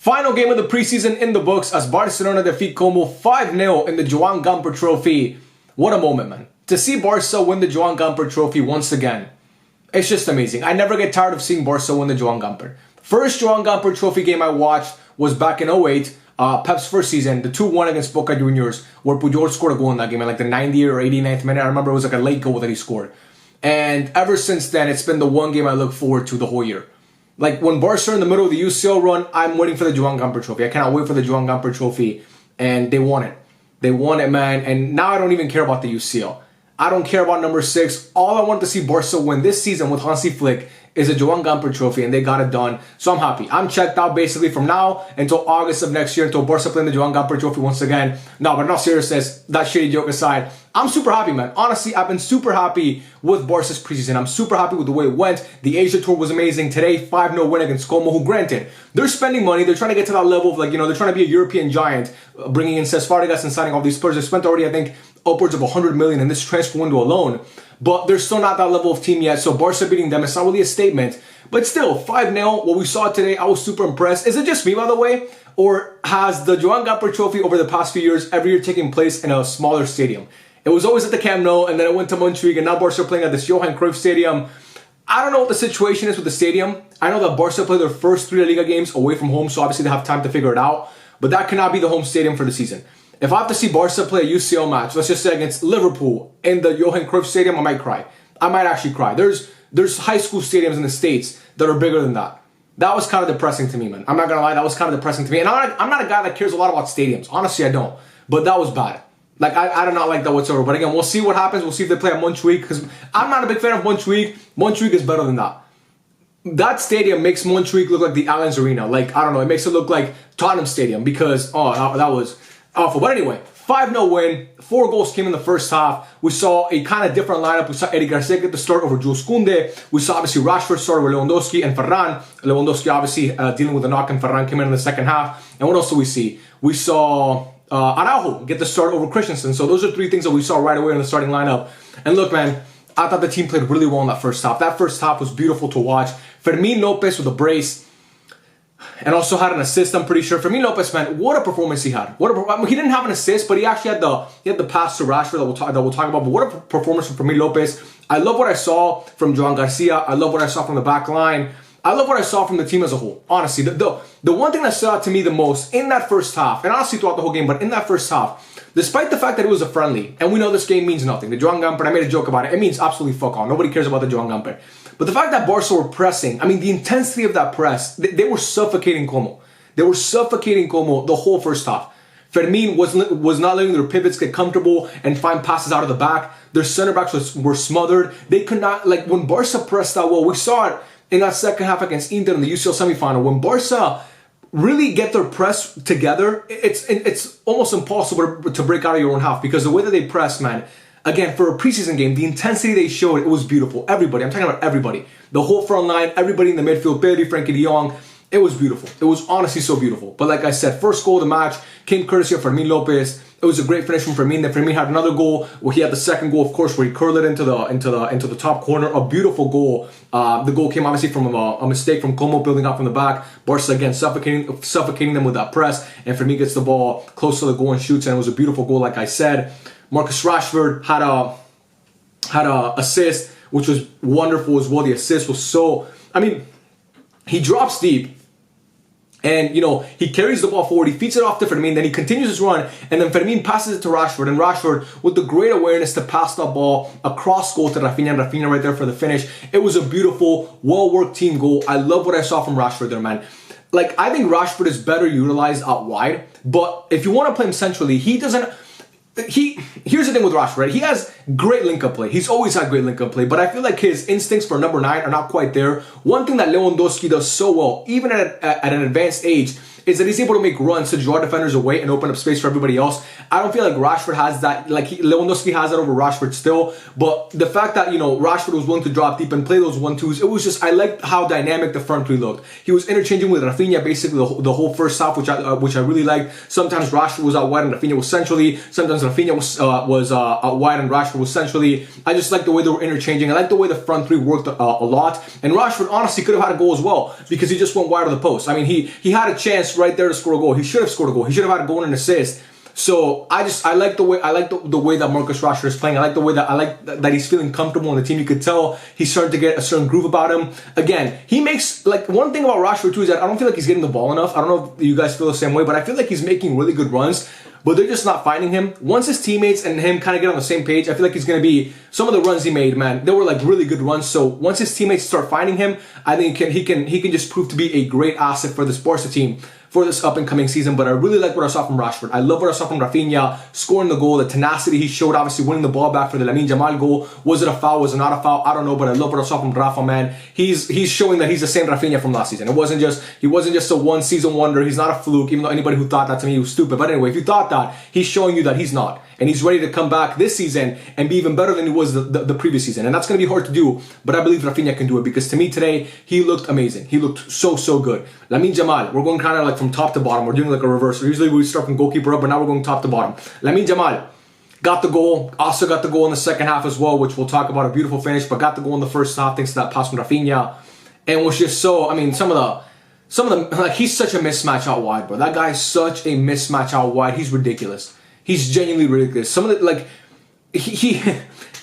Final game of the preseason in the books as Barcelona defeat Como 5-0 in the Joan Gamper Trophy. What a moment, man. To see Barca win the Joan Gamper Trophy once again, it's just amazing. I never get tired of seeing Barca win the Joan Gamper. First Joan Gamper Trophy game I watched was back in 08, Pep's first season, the 2-1 against Boca Juniors, where Puyol scored a goal in that game at like the 90th or 89th minute. I remember it was like a late goal that he scored. And ever since then, it's been the one game I look forward to the whole year. Like when Barca are in the middle of the UCL run, I'm waiting for the Joan Gamper Trophy. I cannot wait for the Joan Gamper Trophy. And they won it. They won it, man. And now I don't even care about the UCL. I don't care about number 6. All I want to see Barca win this season with Hansi Flick is a Joan Gamper Trophy, and they got it done. So I'm happy. I'm checked out basically from now until August of next year, until Barca playing the Joan Gamper Trophy once again. No, but in all seriousness, that shitty joke aside, I'm super happy, man. Honestly, I've been super happy with Barca's preseason. I'm super happy with the way it went. The Asia Tour was amazing. Today, 5-0 win against Como, who granted, they're spending money. They're trying to get to that level of, like, they're trying to be a European giant, bringing in Cesc Fabregas and signing all these players. They spent already, I think, upwards of 100 million in this transfer window alone. But they're still not that level of team yet. So Barca beating them, it's not really a statement. But still, 5-0, what we saw today, I was super impressed. Is it just me, by the way? Or has the Joan Gamper Trophy over the past few years every year taking place in a smaller stadium? It was always at the Camp Nou, and then it went to Montjuic, and now Barca are playing at this Johan Cruyff Stadium. I don't know what the situation is with the stadium. I know that Barca play their first 3 La Liga games away from home, so obviously they have time to figure it out. But that cannot be the home stadium for the season. If I have to see Barca play a UCL match, let's just say against Liverpool in the Johan Cruyff Stadium, I might cry. I might actually cry. There's high school stadiums in the States that are bigger than that. That was kind of depressing to me, man. I'm not gonna lie, that was kind of depressing to me. And I'm not a guy that cares a lot about stadiums. Honestly, I don't. But that was bad. Like, I do not like that whatsoever. But again, we'll see what happens. We'll see if they play at Montjuic, because I'm not a big fan of Montjuic. Montjuic is better than that. That stadium makes Montjuic look like the Allianz Arena. Like, I don't know, it makes it look like Tottenham Stadium, because, that was awful. But anyway, 5-0 win. 4 goals came in the first half. We saw a kind of different lineup. We saw Eric Garcia get the start over Jules Koundé. We saw obviously Rashford start over Lewandowski and Ferran. Lewandowski obviously dealing with a knock, and Ferran came in the second half. And what else do we see? We saw Araujo get the start over Christensen. So those are 3 things that we saw right away in the starting lineup. And look, man, I thought the team played really well in that first half. That first half was beautiful to watch. Fermin Lopez with a brace, and also had an assist, I'm pretty sure. Fermin Lopez, man, what a performance he had. He didn't have an assist, but he actually had the pass to Rashford that we'll talk about. But what a performance from Fermin Lopez. I love what I saw from Joan Garcia. I love what I saw from the back line. I love what I saw from the team as a whole. Honestly, the one thing that stood out to me the most in that first half, and honestly throughout the whole game, but in that first half, despite the fact that it was a friendly, and we know this game means nothing. The Joan Gamper, I made a joke about it. It means absolutely fuck all. Nobody cares about the Joan Gamper. But the fact that Barca were pressing, I mean, the intensity of that press, they were suffocating Como. They were suffocating Como the whole first half. Fermin was not letting their pivots get comfortable and find passes out of the back. Their center backs were smothered. They could not, like, when Barca pressed that well, we saw it in that second half against Inter in the UCL semifinal. When Barca really get their press together, it's almost impossible to break out of your own half, because the way that they press, man, again, for a preseason game, the intensity they showed, it was beautiful. Everybody, I'm talking about everybody. The whole front line, everybody in the midfield, Pedri, Frenkie de Jong, it was beautiful. It was honestly so beautiful. But like I said, first goal of the match came courtesy of Fermin Lopez. It was a great finish from Fermin. Then Fermin had another goal where he had the second goal, of course, where he curled it into the top corner. A beautiful goal. The goal came obviously from a mistake from Como building up from the back. Barca again suffocating them with that press, and Fermin gets the ball close to the goal and shoots, and it was a beautiful goal, like I said. Marcus Rashford had a assist, which was wonderful as well. The assist was so, I mean, he drops deep, and he carries the ball forward, he feeds it off to Fermin, then he continues his run, and then Fermin passes it to Rashford, and Rashford with the great awareness to pass the ball across goal to Rafinha, and Rafinha right there for the finish. It was a beautiful, well-worked team goal. I love what I saw from Rashford there, man. Like, I think Rashford is better utilized out wide, but if you want to play him centrally, here's the thing with Rashford, right? He has great link-up play. He's always had great link-up play, but I feel like his instincts for number 9 are not quite there. One thing that Lewandowski does so well, even at an advanced age, is that he's able to make runs to draw defenders away and open up space for everybody else. I don't feel like Rashford has that, like Lewandowski has that over Rashford still, but the fact that, Rashford was willing to drop deep and play those 1-2s, it was just, I liked how dynamic the front 3 looked. He was interchanging with Rafinha basically the whole first half, which I really liked. Sometimes Rashford was out wide and Rafinha was centrally. Sometimes Rafinha was out wide and Rashford was centrally. I just liked the way they were interchanging. I liked the way the front 3 worked a lot. And Rashford honestly could have had a goal as well, because he just went wide of the post. I mean, he had a chance right there to score a goal. He should have scored a goal. He should have had a goal and an assist. So I like the way that Marcus Rashford is playing. I like the way that he's feeling comfortable on the team. You could tell he's starting to get a certain groove about him. Again, he makes, like, one thing about Rashford too is that I don't feel like he's getting the ball enough. I don't know if you guys feel the same way, but I feel like he's making really good runs, but they're just not finding him. Once his teammates and him kind of get on the same page, I feel like he's going to be, some of the runs he made, man, they were like really good runs. So once his teammates start finding him, I think he can just prove to be a great asset for this Barca team for this up-and-coming season. But I really like what I saw from Rashford. I love what I saw from Rafinha, scoring the goal, the tenacity he showed, obviously winning the ball back for the Lamine Yamal goal. Was it a foul? Was it not a foul? I don't know, but I love what I saw from Rafa, man. He's showing that he's the same Rafinha from last season. He wasn't just a one-season wonder. He's not a fluke, even though anybody who thought that to me was stupid. But anyway, if you thought that, he's showing you that he's not. And he's ready to come back this season and be even better than he was the previous season. And that's going to be hard to do, but I believe Rafinha can do it, because to me today, he looked amazing. He looked so good. Lamine Yamal, we're going kind of like from top to bottom. We're doing like a reverse. Usually we start from goalkeeper up, but now we're going top to bottom. Lamine Yamal got the goal. Also got the goal in the second half as well, which we'll talk about, a beautiful finish, but got the goal in the first half thanks to that pass from Rafinha. And was just so, I mean, some of the, like, he's such a mismatch out wide, bro. That guy's such a mismatch out wide. He's ridiculous. He's genuinely ridiculous. Some of the, like, he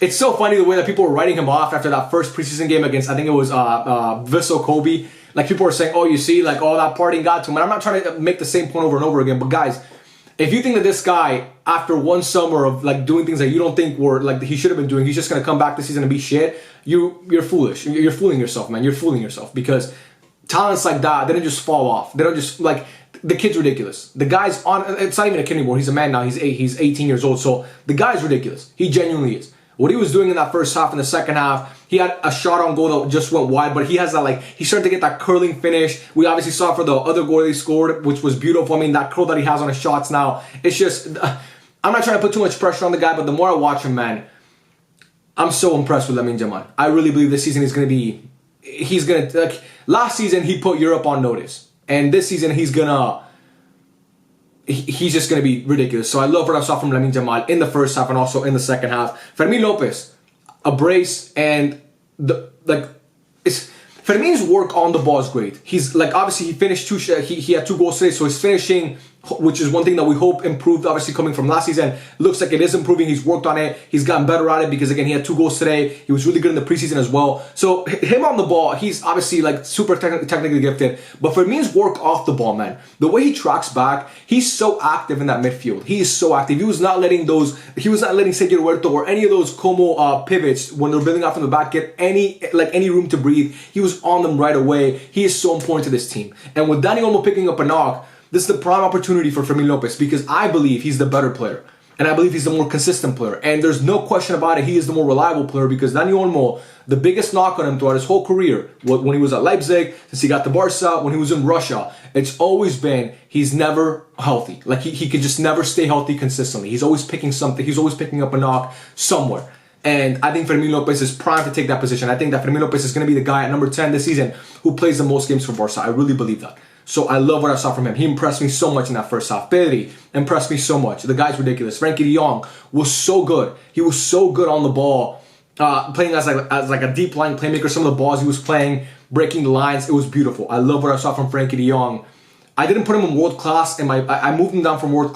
it's so funny the way that people were writing him off after that first preseason game against, I think it was Vissel Kobe. Like, people were saying, oh, you see, like, oh, that partying got to him. And I'm not trying to make the same point over and over again, but guys, if you think that this guy, after one summer of, like, doing things that you don't think were, like, he should have been doing, he's just going to come back this season and be shit, you're foolish. You're fooling yourself, man. You're fooling yourself, because talents like that, they don't just fall off. They don't just, like, the kid's ridiculous. The guy's on, it's not even a kid anymore. He's a man now. He's 18 years old. So the guy's ridiculous. He genuinely is. What he was doing in that first half and the second half, he had a shot on goal that just went wide, but he has that, like, he started to get that curling finish. We obviously saw for the other goal he scored, which was beautiful. I mean, that curl that he has on his shots now, it's just, I'm not trying to put too much pressure on the guy, but the more I watch him, man, I'm so impressed with Lamine Yamal. I really believe this season he's going to, like, last season he put Europe on notice. And this season, he's just going to be ridiculous. So I love what I saw from Lamine Yamal in the first half and also in the second half. Fermin Lopez, a brace, and Fermin's work on the ball is great. He's, like, obviously he finished he had 2 goals today, so his finishing, which is one thing that we hope improved, obviously coming from last season, looks like it is improving. He's worked on it. He's gotten better at it, because again, he had 2 goals today. He was really good in the preseason as well. So him on the ball, he's obviously, like, super technically gifted. But Fermin's work off the ball, man, the way he tracks back, he's so active in that midfield. He is so active. He was not letting Sergio Roberto or any of those Como pivots, when they're building out from the back, get any room to breathe. He was on them right away. He is so important to this team. And with Dani Olmo picking up a knock, this is the prime opportunity for Fermin Lopez, because I believe he's the better player. And I believe he's the more consistent player. And there's no question about it, he is the more reliable player, because Dani Olmo, the biggest knock on him throughout his whole career, when he was at Leipzig, since he got to Barca, when he was in Russia, it's always been, he's never healthy. Like, he could just never stay healthy consistently. He's always picking something. He's always picking up a knock somewhere. And I think Fermin Lopez is primed to take that position. I think that Fermin Lopez is going to be the guy at number 10 this season who plays the most games for Barca. I really believe that. So I love what I saw from him. He impressed me so much in that first half. Pedri impressed me so much. The guy's ridiculous. Frenkie de Jong was so good. He was so good on the ball, playing as a deep line playmaker. Some of the balls he was playing, breaking the lines, it was beautiful. I love what I saw from Frenkie de Jong. I didn't put him in world class. I moved him down from world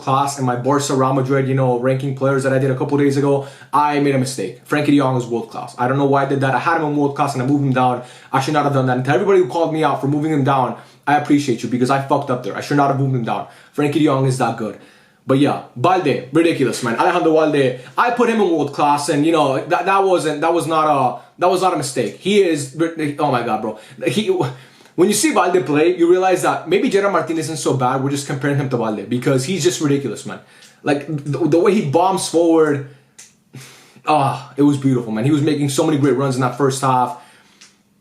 class in my Barca Real Madrid, ranking players that I did a couple days ago. I made a mistake. Frenkie de Jong is world class. I don't know why I did that. I had him in world class and I moved him down. I should not have done that. And to everybody who called me out for moving him down, I appreciate you, because I fucked up there. I should not have moved him down. Frenkie de Jong is that good. But yeah, Balde, ridiculous, man. Alejandro Balde, I put him in world class, and that was not a mistake. He is, oh my god, bro. When you see Balde play, you realize that maybe Gerard Martinez isn't so bad. We're just comparing him to Balde, because he's just ridiculous, man. Like, the way he bombs forward, it was beautiful, man. He was making so many great runs in that first half,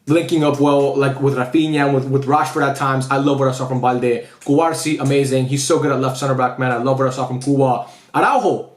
linking up well, like with Rafinha and with Rashford at times. I love what I saw from Balde. Cubarsí, amazing. He's so good at left center back, man. I love what I saw from Cuba. Araujo,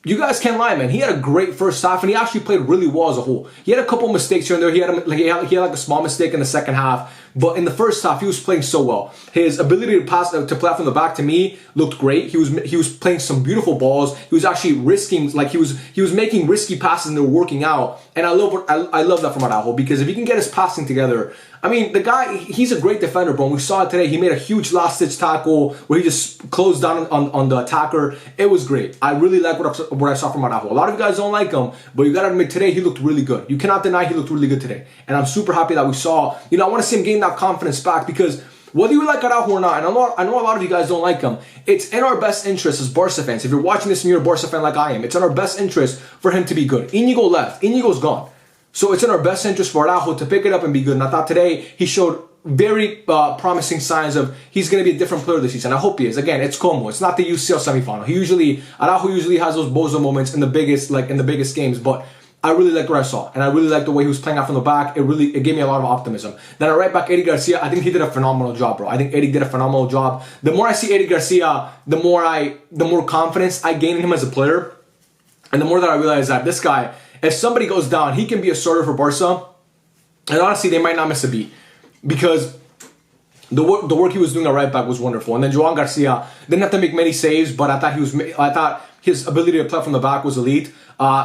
you guys can't lie, man. He had a great first half, and he actually played really well as a whole. He had a couple mistakes here and there. He had a small mistake in the second half, But in the first half, he was playing so well. His ability to pass to play from the back to me looked great. He was playing some beautiful balls. He was actually risking, like he was making risky passes and they were working out. And I love that from Araujo, because if he can get his passing together, I mean, the guy, he's a great defender, bro. We saw it today. He made a huge last-ditch tackle where he just closed down on the attacker. It was great. I really like what I saw from Araujo. A lot of you guys don't like him, but you got to admit, today he looked really good. You cannot deny he looked really good today. And I'm super happy that we saw, I want to see him gain that confidence back, because whether you like Araujo or not, and I know a lot of you guys don't like him, it's in our best interest as Barca fans. If you're watching this and you're a Barca fan like I am, it's in our best interest for him to be good. Inigo left. Inigo's gone. So it's in our best interest for Araujo to pick it up and be good. And I thought today he showed very promising signs of he's going to be a different player this season. I hope he is. Again, it's Como. It's not the UCL semifinal. Araujo usually has those bozo moments in the biggest games, but I really liked what I saw, and I really liked the way he was playing out from the back. It gave me a lot of optimism. Then at right back, Eddie Garcia, I think he did a phenomenal job, bro. I think Eddie did a phenomenal job. The more I see Eddie Garcia, the more confidence I gain in him as a player, and the more that I realize that this guy, if somebody goes down, he can be a starter for Barca. And honestly, they might not miss a beat, because the work he was doing at right back was wonderful. And then Joan Garcia didn't have to make many saves, but I thought his ability to play from the back was elite.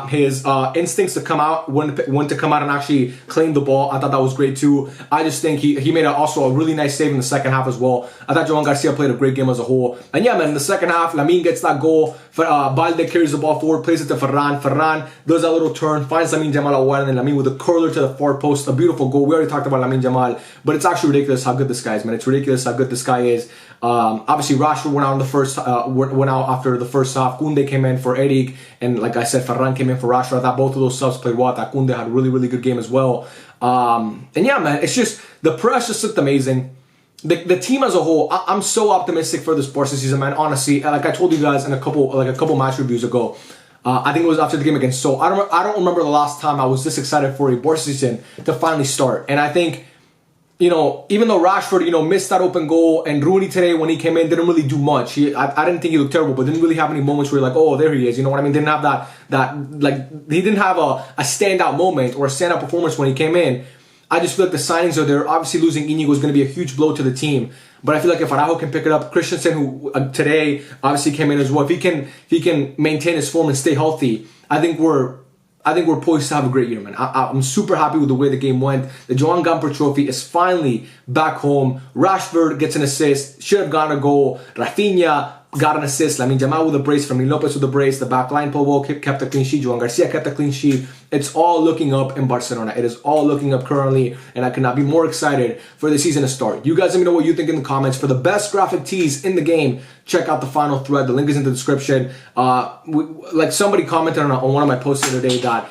His instincts to come out, when to come out and actually claim the ball, I thought that was great too. I just think he made also a really nice save in the second half as well. I thought Joan Garcia played a great game as a whole. And yeah, man, in the second half, Lamine gets that goal. Balde carries the ball forward, plays it to Ferran. Ferran does that little turn, finds Lamine Yamal out wide, and then Lamine with a curler to the far post. A beautiful goal. We already talked about Lamine Yamal, but it's actually ridiculous how good this guy is, man. It's ridiculous how good this guy is. Obviously, Rashford went out after the first half. Koundé came in for Eric, and like I said, Ferran came in for Rashford. I thought both of those subs played well. I thought Koundé had a really, really good game as well. And yeah, man, it's just the press just looked amazing. The team as a whole, I'm so optimistic for this Barca season, man. Honestly, like I told you guys in a couple match reviews ago, I think it was after the game against Seoul. I don't remember the last time I was this excited for a Barca season to finally start. And I think, even though Rashford, missed that open goal, and Rooney today when he came in didn't really do much. I didn't think he looked terrible, but didn't really have any moments where you're like, oh, there he is. You know what I mean? Didn't have he didn't have a standout moment or a standout performance when he came in. I just feel like the signings are there. Obviously, losing Inigo is going to be a huge blow to the team. But I feel like if Araujo can pick it up, Christensen, who today obviously came in as well, if he can maintain his form and stay healthy, I think we're poised to have a great year, man. I'm super happy with the way the game went. The Joan Gamper Trophy is finally back home. Rashford gets an assist, should have gotten a goal. Rafinha got an assist. Lamine Yamal with a brace, Fermin Lopez with a brace. The back line, Pogba kept a clean sheet. Joan Garcia kept a clean sheet. It's all looking up in Barcelona. It is all looking up currently, and I could not be more excited for the season to start. You guys let me know what you think in the comments. For the best graphic tees in the game, check out the final thread. The link is in the description. Like somebody commented on one of my posts the other day that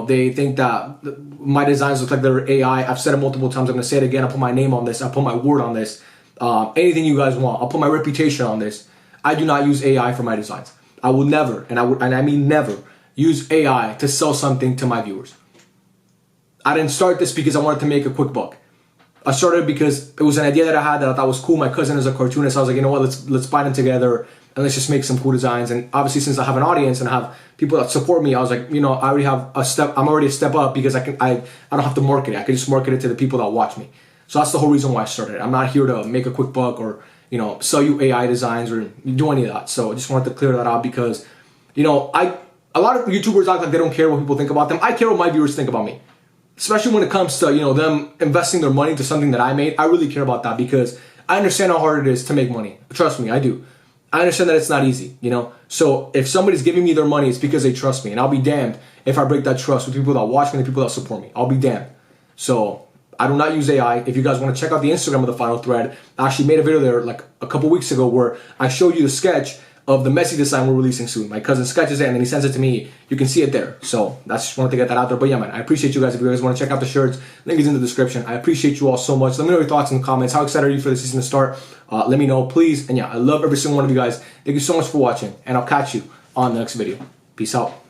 they think that my designs look like they're AI. I've said it multiple times. I'm gonna say it again. I put my name on this. I put my word on this. Anything you guys want. I'll put my reputation on this. I do not use AI for my designs. I will never, and I mean never, use AI to sell something to my viewers. I didn't start this because I wanted to make a quick buck. I started because it was an idea that I had that I thought was cool. My cousin is a cartoonist. I was like, you know what, let's buy them together and let's just make some cool designs. And obviously, since I have an audience and I have people that support me, I was like, I already have a step. I'm already a step up because I don't have to market it. I can just market it to the people that watch me. So that's the whole reason why I started it. I'm not here to make a quick buck or, sell you AI designs or do any of that. So I just wanted to clear that out because, a lot of YouTubers act like they don't care what people think about them. I care what my viewers think about me. Especially when it comes to, them investing their money into something that I made. I really care about that because I understand how hard it is to make money. Trust me, I do. I understand that it's not easy, So if somebody's giving me their money, it's because they trust me. And I'll be damned if I break that trust with people that watch me and the people that support me. I'll be damned. So I do not use AI. If you guys want to check out the Instagram of the final thread, I actually made a video there like a couple weeks ago where I showed you the sketch of the Messi design we're releasing soon. My cousin sketches it and then he sends it to me. You can see it there. So that's just wanted to get that out there. But yeah, man, I appreciate you guys. If you guys want to check out the shirts, link is in the description. I appreciate you all so much. Let me know your thoughts in the comments. How excited are you for the season to start? Let me know, please. And yeah, I love every single one of you guys. Thank you so much for watching, and I'll catch you on the next video. Peace out.